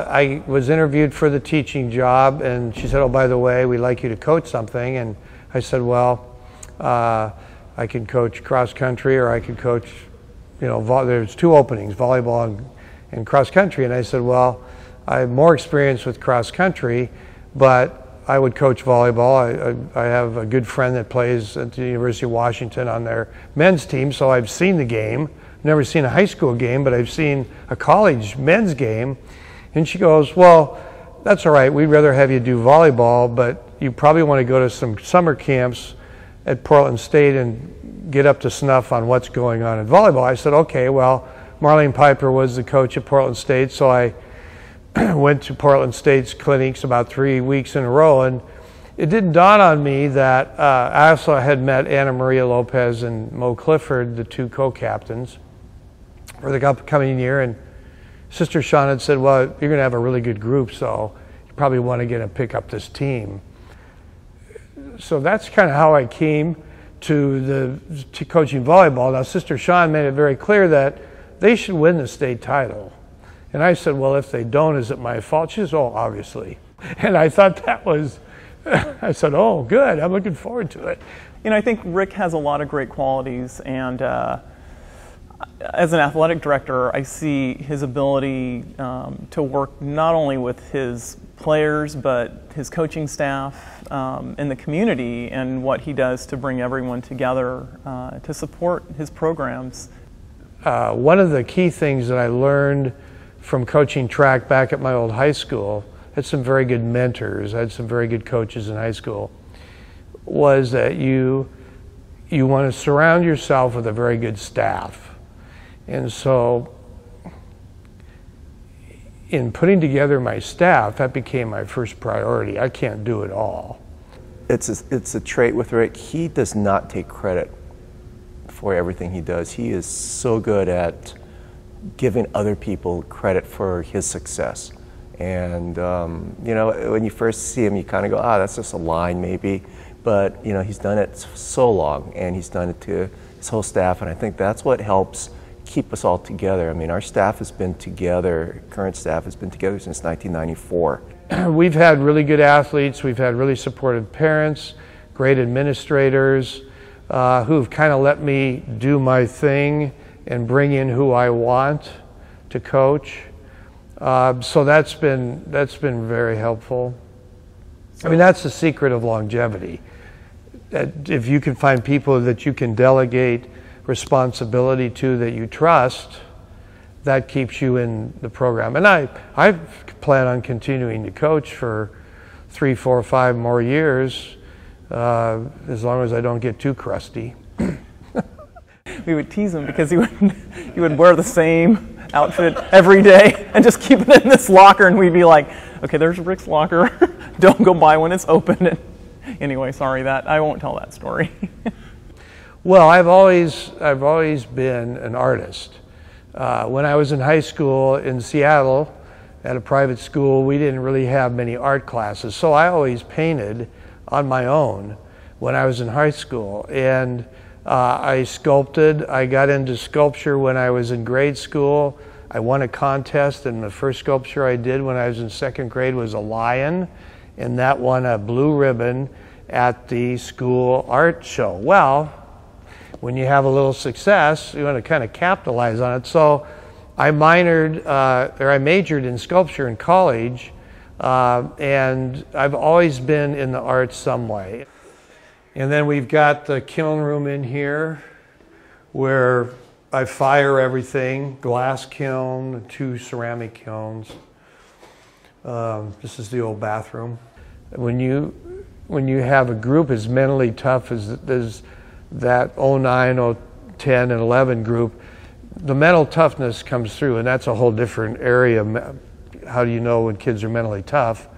I was interviewed for the teaching job, and she said, oh, by the way, we'd like you to coach something. And I said, well, I can coach cross country, or I could coach, there's two openings, volleyball and cross country. And I said, well, I have more experience with cross country, but I would coach volleyball. I have a good friend that plays at the University of Washington on their men's team, so I've seen the game. Never seen a high school game, but I've seen a college men's game. And she goes, well, that's all right. We'd rather have you do volleyball, but you probably want to go to some summer camps at Portland State and get up to snuff on what's going on in volleyball. I said, okay, well, Marlene Piper was the coach at Portland State, so I went to Portland State's clinics about 3 weeks in a row, and it didn't dawn on me that I also had met Anna Maria Lopez and Mo Clifford, the two co-captains, for the upcoming year. And Sister Sean had said, well, you're going to have a really good group, so you probably want to get and pick up this team. So that's kind of how I came to coaching volleyball. Now, Sister Sean made it very clear that they should win the state title. And I said, well, if they don't, is it my fault? She says, oh, obviously. And I thought that was, I said, oh, good, I'm looking forward to it. I think Rick has a lot of great qualities, and as an athletic director, I see his ability to work not only with his players, but his coaching staff in the community, and what he does to bring everyone together to support his programs. One of the key things that I learned from coaching track back at my old high school, I had some very good mentors, I had some very good coaches in high school, was that you want to surround yourself with a very good staff. And so in putting together my staff, that became my first priority. I can't do it all. It's a trait with Rick. He does not take credit for everything he does. He is so good at giving other people credit for his success. And when you first see him, you kind of go, that's just a line maybe. But he's done it so long, and he's done it to his whole staff, and I think that's what helps keep us all together. I mean, our staff has been together, current staff has been together since 1994. We've had really good athletes, we've had really supportive parents, great administrators who've kind of let me do my thing and bring in who I want to coach. So that's been very helpful. I mean, that's the secret of longevity. That if you can find people that you can delegate responsibility to, that you trust, that keeps you in the program. And I plan on continuing to coach for 3, 4, 5 more years, as long as I don't get too crusty. We would tease him because he would wear the same outfit every day and just keep it in this locker, and we'd be like, okay, there's Rick's locker. Don't go by when it's open. And anyway, sorry, I won't tell that story. Well, I've always been an artist. When I was in high school in Seattle at a private school, we didn't really have many art classes, so I always painted on my own when I was in high school. And I sculpted. I got into sculpture when I was in grade school. I won a contest, and the first sculpture I did when I was in 2nd grade was a lion, and that won a blue ribbon at the school art show. Well, when you have a little success, you want to kind of capitalize on it. So I majored in sculpture in college, and I've always been in the arts some way. And then we've got the kiln room in here where I fire everything, glass kiln, 2 ceramic kilns. This is the old bathroom. When you have a group as mentally tough as that 09, 010, and 11 group, the mental toughness comes through, and that's a whole different area. How do you know when kids are mentally tough?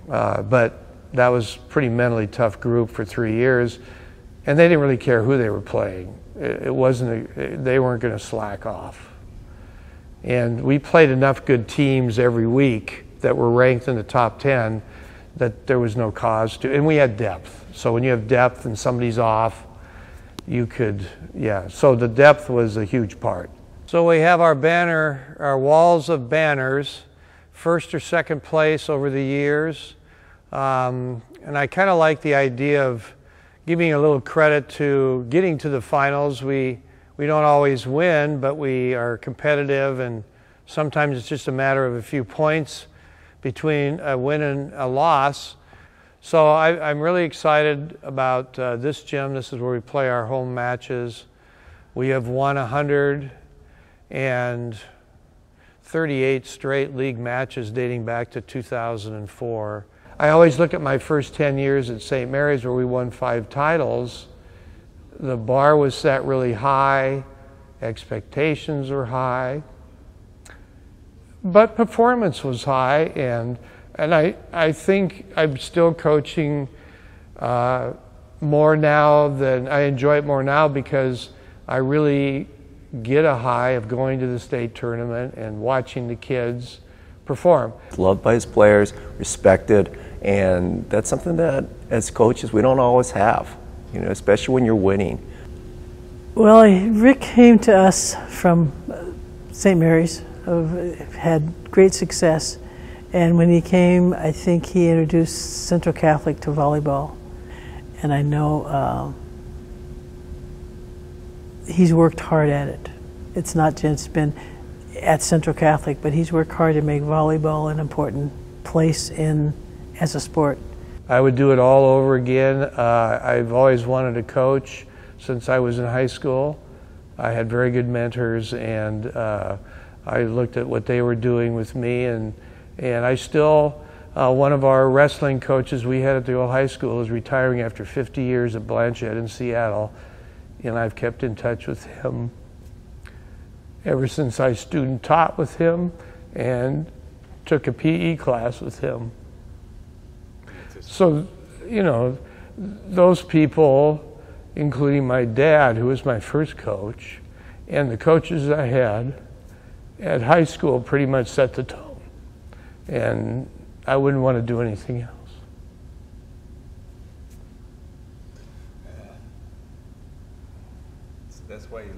But that was a pretty mentally tough group for 3 years, and they didn't really care who they were playing. They weren't going to slack off. And we played enough good teams every week that were ranked in the top 10 that there was no cause to, and we had depth. So when you have depth and somebody's off, you could, so the depth was a huge part. So we have our walls of banners first or second place over the years. And I kind of like the idea of giving a little credit to getting to the finals. We don't always win, but we are competitive, and sometimes it's just a matter of a few points between a win and a loss. So I'm really excited about this gym. This is where we play our home matches. We have won 138 straight league matches dating back to 2004. I always look at my first 10 years at St. Mary's, where we won 5 titles. The bar was set really high, expectations were high, but performance was high, and I think I'm still coaching more now than I enjoy it more now, because I really get a high of going to the state tournament and watching the kids perform. Loved by his players, respected, and that's something that as coaches we don't always have, you know, especially when you're winning. Well, Rick came to us from St. Mary's, had great success, and when he came, I think he introduced Central Catholic to volleyball, and I know he's worked hard at it. It's not just been at Central Catholic, but he's worked hard to make volleyball an important place as a sport. I would do it all over again. I've always wanted to coach since I was in high school. I had very good mentors, and I looked at what they were doing with me, and I still, one of our wrestling coaches we had at the old high school is retiring after 50 years at Blanchette in Seattle, and I've kept in touch with him ever since I student taught with him and took a PE class with him. So, you know, those people, including my dad, who was my first coach, and the coaches I had at high school, pretty much set the tone. And I wouldn't want to do anything else. That's why you